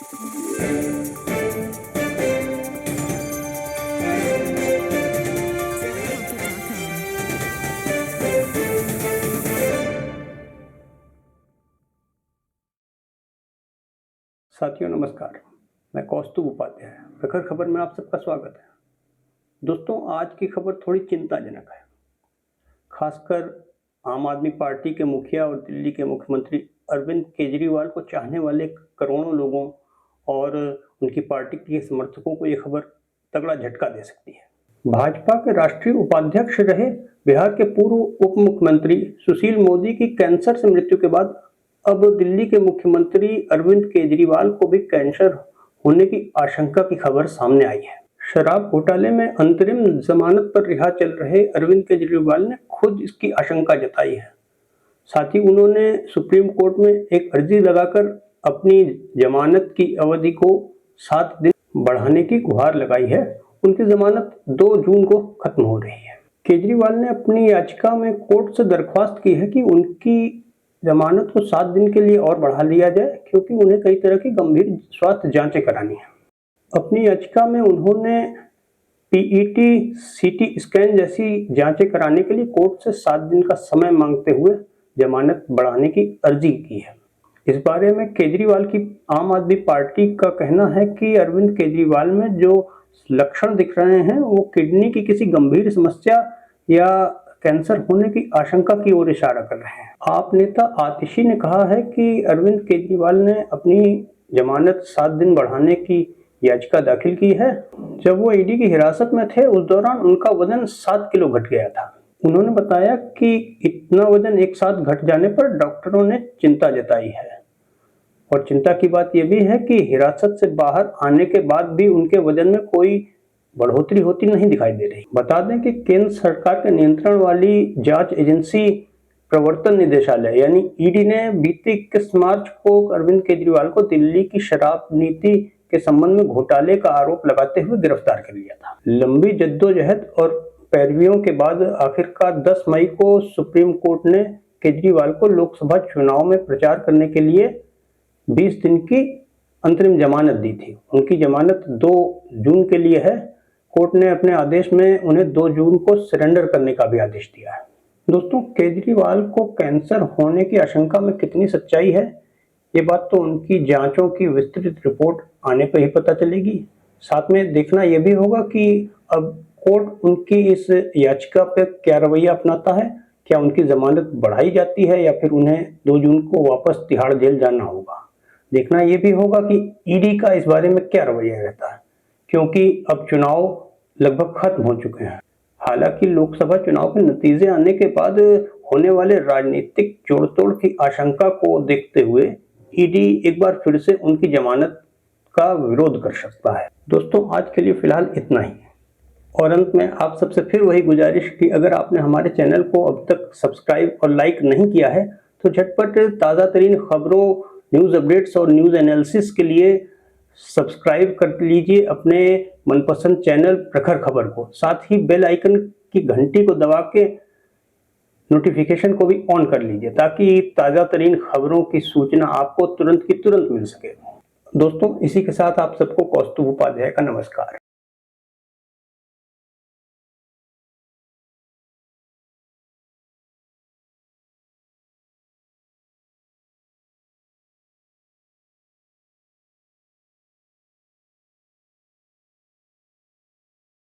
साथियों नमस्कार, मैं कौस्तुभ उपाध्याय प्रखर खबर में आप सबका स्वागत है। दोस्तों, आज की खबर थोड़ी चिंताजनक है। खासकर आम आदमी पार्टी के मुखिया और दिल्ली के मुख्यमंत्री अरविंद केजरीवाल को चाहने वाले करोड़ों लोगों और उनकी पार्टी के समर्थकों को यह खबर तगड़ा झटका दे सकती है। भाजपा के राष्ट्रीय उपाध्यक्ष रहे बिहार के पूर्व उप मुख्यमंत्री सुशील मोदी की कैंसर से मृत्यु के बाद अब दिल्ली के मुख्यमंत्री अरविंद केजरीवाल को भी कैंसर होने की आशंका की खबर सामने आई है। शराब घोटाले में अंतरिम जमानत पर रिहा चल रहे अरविंद केजरीवाल ने खुद इसकी आशंका जताई है। साथ ही उन्होंने सुप्रीम कोर्ट में एक अर्जी लगाकर अपनी जमानत की अवधि को 7 दिन बढ़ाने की गुहार लगाई है। उनकी जमानत 2 जून को खत्म हो रही है। केजरीवाल ने अपनी याचिका में कोर्ट से दरख्वास्त की है कि उनकी जमानत को 7 दिन के लिए और बढ़ा लिया जाए, क्योंकि उन्हें कई तरह की गंभीर स्वास्थ्य जांचें करानी है। अपनी याचिका में उन्होंने पीईटी, सीटी स्कैन जैसी जांचें कराने के लिए कोर्ट से 7 दिन का समय मांगते हुए जमानत बढ़ाने की अर्जी की है। इस बारे में केजरीवाल की आम आदमी पार्टी का कहना है कि अरविंद केजरीवाल में जो लक्षण दिख रहे हैं वो किडनी की किसी गंभीर समस्या या कैंसर होने की आशंका की ओर इशारा कर रहे हैं। आप नेता आतिशी ने कहा है कि अरविंद केजरीवाल ने अपनी जमानत 7 दिन बढ़ाने की याचिका दाखिल की है। जब वो ईडी की हिरासत में थे उस दौरान उनका वजन 7 किलो घट गया था। उन्होंने बताया कि इतना वजन एक साथ घट जाने पर डॉक्टरों ने चिंता जताई है। और चिंता की बात यह भी है कि हिरासत से बाहर आने के बाद भी उनके वजन में कोई बढ़ोतरी होती नहीं दिखाई दे रही। बता दें कि केंद्र सरकार के नियंत्रण वाली जांच एजेंसी प्रवर्तन निदेशालय यानी ईडी ने बीते 21 मार्च को अरविंद केजरीवाल को दिल्ली की शराब नीति के संबंध में घोटाले का आरोप लगाते हुए गिरफ्तार कर लिया था। लंबी जद्दोजहद और पैरवियों के बाद आखिरकार 10 मई को सुप्रीम कोर्ट ने केजरीवाल को लोकसभा चुनाव में प्रचार करने के लिए 20 दिन की अंतरिम जमानत दी थी। उनकी जमानत 2 जून के लिए है। कोर्ट ने अपने आदेश में उन्हें 2 जून को सरेंडर करने का भी आदेश दिया है। दोस्तों, केजरीवाल को कैंसर होने की आशंका में कितनी सच्चाई है, ये बात तो उनकी जांचों की विस्तृत रिपोर्ट आने पर ही पता चलेगी। साथ में देखना यह भी होगा कि अब कोर्ट उनकी इस याचिका पर क्या रवैया अपनाता है। क्या उनकी जमानत बढ़ाई जाती है या फिर उन्हें 2 जून को वापस तिहाड़ जेल जाना होगा। देखना यह भी होगा कि ईडी का इस बारे में क्या रवैया रहता है, क्योंकि अब चुनाव लगभग खत्म हो चुके हैं। हालांकि लोकसभा चुनाव के नतीजे आने के बाद होने वाले राजनीतिक जोड़तोड़ की आशंका को देखते हुए ईडी एक बार फिर से उनकी जमानत का विरोध कर सकता है। दोस्तों, आज के लिए फिलहाल इतना ही। और अंत में आप सबसे फिर वही गुजारिश कि अगर आपने हमारे चैनल को अब तक सब्सक्राइब और लाइक नहीं किया है तो झटपट ताज़ा तरीन खबरों, न्यूज़ अपडेट्स और न्यूज़ एनालिसिस के लिए सब्सक्राइब कर लीजिए अपने मनपसंद चैनल प्रखर खबर को। साथ ही बेल आइकन की घंटी को दबा के नोटिफिकेशन को भी ऑन कर लीजिए ताकि ताज़ा तरीन खबरों की सूचना आपको तुरंत की तुरंत मिल सके। दोस्तों, इसी के साथ आप सबको कौस्तुभ उपाध्याय का नमस्कार।